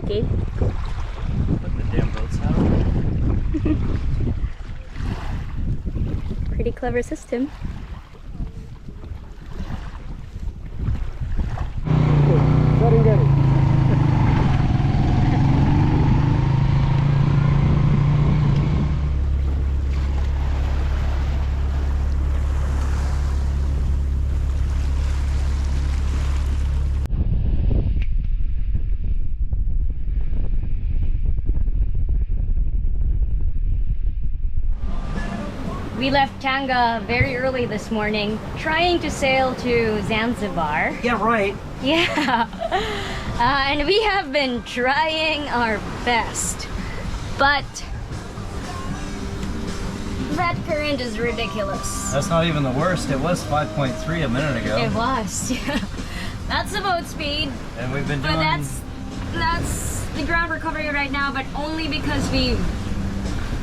Ricky. Put the damn boats out. Pretty clever system. Serengeti. We left Tanga very early this morning, trying to sail to Zanzibar. Yeah, right. Yeah, and we have been trying our best, but that current is ridiculous. That's not even the worst. It was 5.3 a minute ago. It was. That's the boat speed, And we've been doing... but that's the ground we're covering right now, but only because we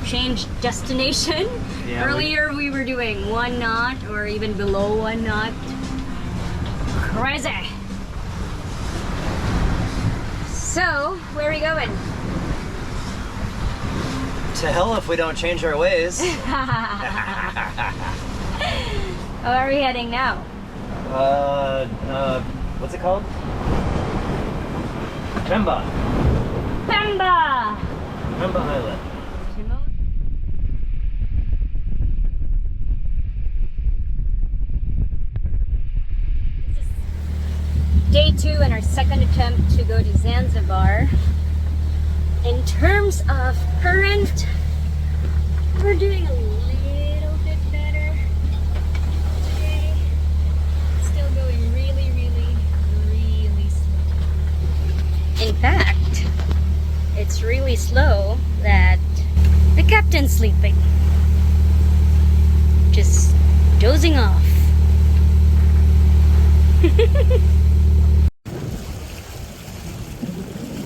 changed destination. Yeah, Earlier we were doing 1 knot or even below 1 knot. Crazy. So, where are we going? To hell if we don't change our ways. Where are we heading now? What's it called? Pemba. Tanga! Pemba Island. Day 2 and our second attempt to go to Zanzibar. In terms of current, we're doing a little bit better today. Still going really, really, really slow. In fact, it's really slow that the captain's sleeping. Just dozing off.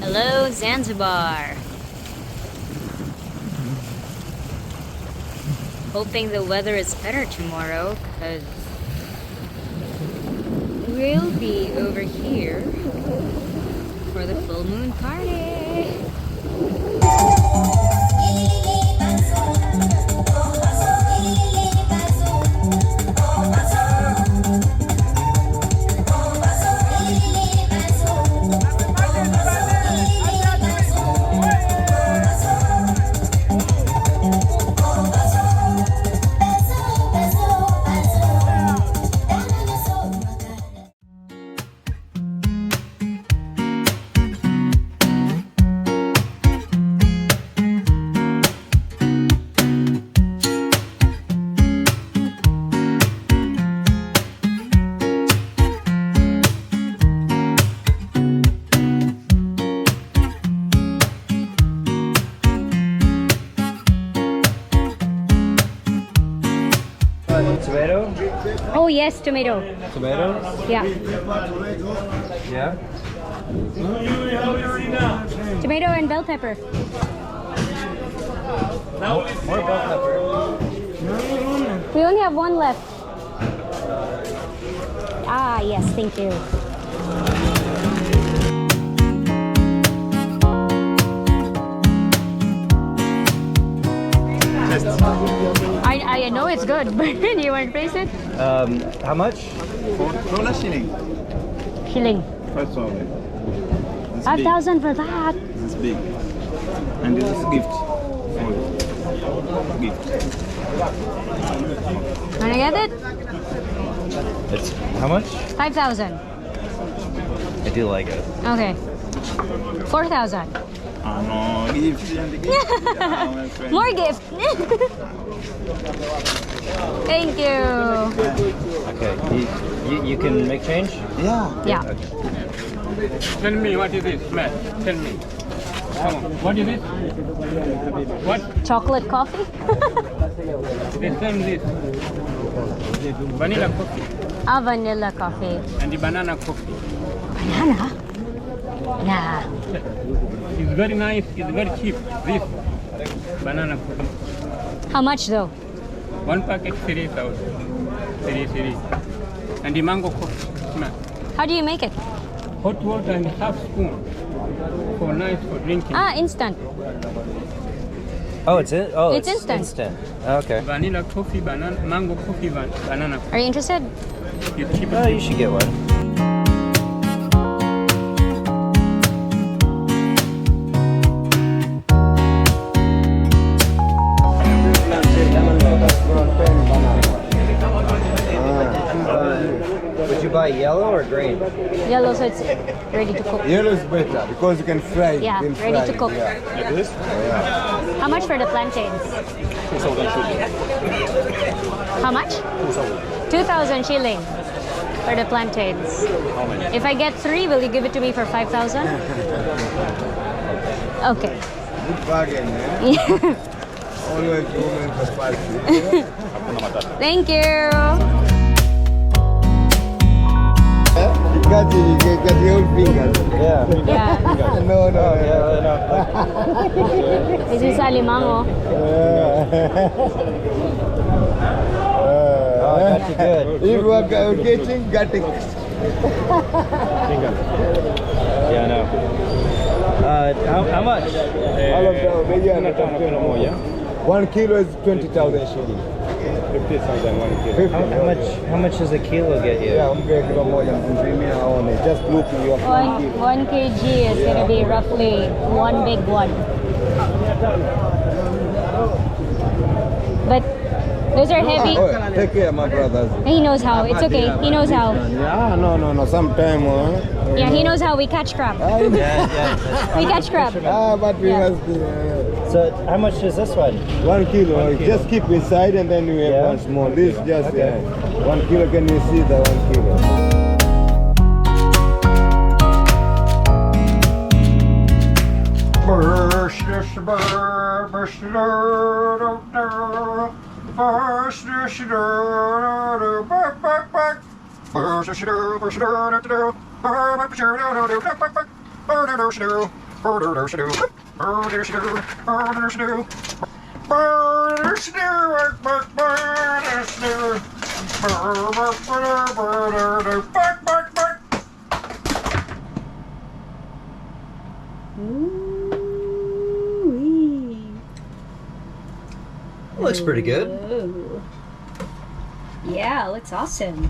Hello, Zanzibar. Hoping the weather is better tomorrow, because we'll be over here for the full moon party. Tomato? Oh yes, tomato. Tomatoes? Yeah. Yeah. Tomato and bell pepper. More bell pepper. We only have 1 left. Ah, yes, thank you. I know it's good, but do you want to taste it? How much? Krona shilling. Shilling. 5,000. 5,000 for that. This is big. And this is gift for you. Gift. Wanna get it? It's how much? 5,000. I do like it. Okay. 4,000. No, gift and gift. Yeah, my friend. More gift. Thank you. Okay. You can make change? Yeah. Yeah. Okay. Tell me what is this, man? Tell me. Come on. What is it? What? Chocolate coffee? This and this. Vanilla coffee Ah, vanilla coffee. and the banana coffee. Banana? Nah. It's very nice. It's very cheap. This banana coffee. How much though? 1 packet 3,000. 3. And the mango coffee. Smell. How do you make it? Hot water and half spoon. for nice for drinking. Ah, instant. Oh, it's it. Oh, It's instant. Okay. Vanilla coffee, banana, mango coffee, banana. Are you interested? You keep Oh, it. you should get one. Would you buy yellow or green? Yellow, so it's ready to cook. Yellow is better because you can fry it. Yeah, you can ready fry to it, cook. Yeah. Like this? How much for the plantains? 2,000 shillings. How much? 2,000 shilling for the plantains. How many? If I get 3, will you give it to me for 5,000? Okay. Good bargain, eh? Always women for spicy. Hakuna matata. Thank you. You got the old fingers. Yeah. Yeah. No, no, This is alimango. Oh, I got you good. If you are getting. Yeah, I know. How much? All of them, maybe I'm not Kilo moja. 1 kilo is 20,000 shillings. 50,000 1 kilo. How much does a kilo get you? Yeah, kilo moja mpimia aone. Just look in your 1 kg is going to be roughly one big one. But those are heavy. Oh, take care, my brothers. He knows how. It's okay. He knows how. Yeah, no. Sometime, Yeah, he knows how we catch crab. Yeah. We catch crab. but we Yeah. must. So how much is this one? 1 kilo. Just keep inside and then we have Yeah. one small. This just 1 kilo. Can you see the 1 kilo? Looks pretty good. Ooh. Yeah, looks awesome.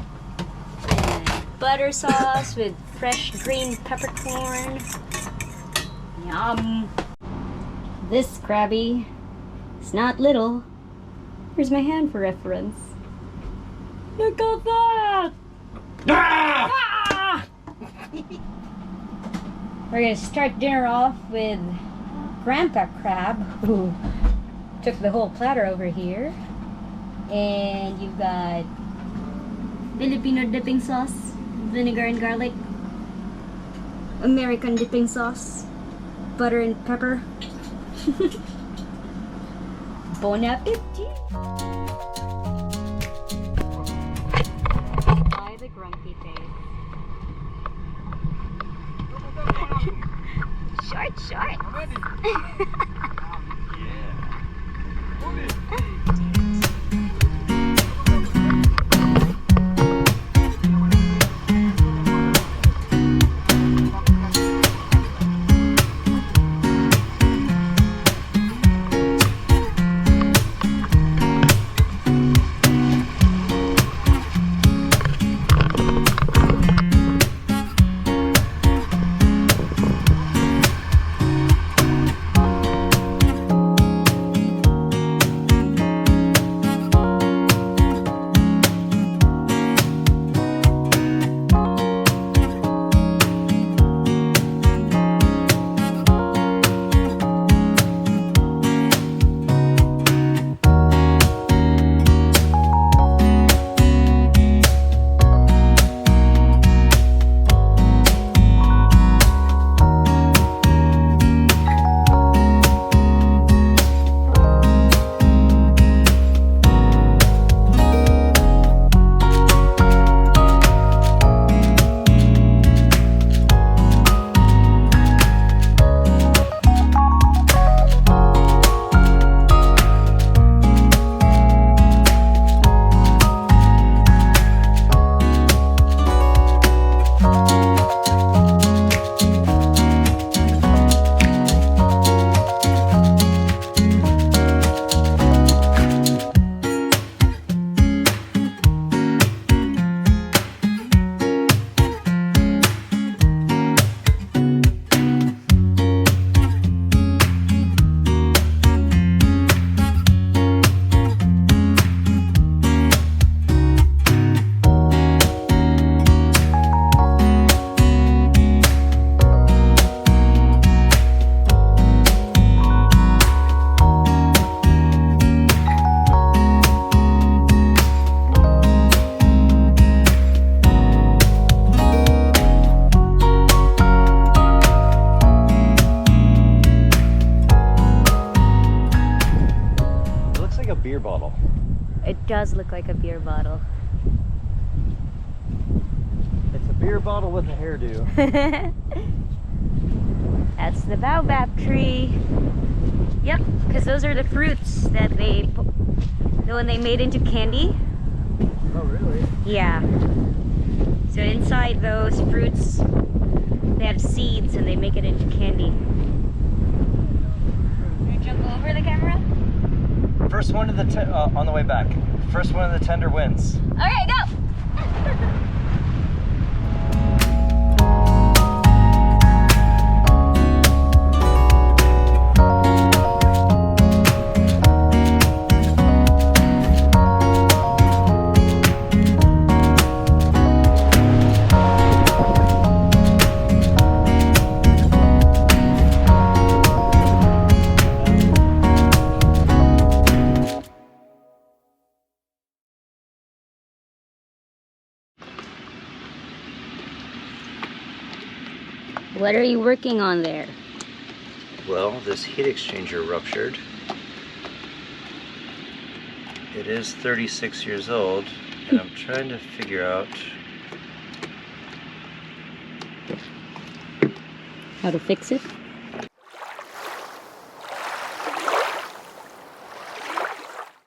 And butter sauce with fresh green peppercorn. Yum. This crabby is not little. Here's my hand for reference. Look at that! Ah! We're gonna start dinner off with Grandpa Crab, who took the whole platter over here. And you've got Filipino dipping sauce, vinegar and garlic, American dipping sauce, butter and pepper. Bon appetit! By the grumpy face. Short. beer bottle. It does look like a beer bottle. It's a beer bottle with a hairdo. That's the baobab tree. Yep, because those are the fruits that when they made into candy. Oh, really? Yeah. So inside those fruits, they have seeds and they make it into candy. You jump over the camera? First one to the on the way back. First one in the tender wins. Okay, go! What are you working on there? Well, this heat exchanger ruptured. It is 36 years old, and I'm trying to figure out How to fix it?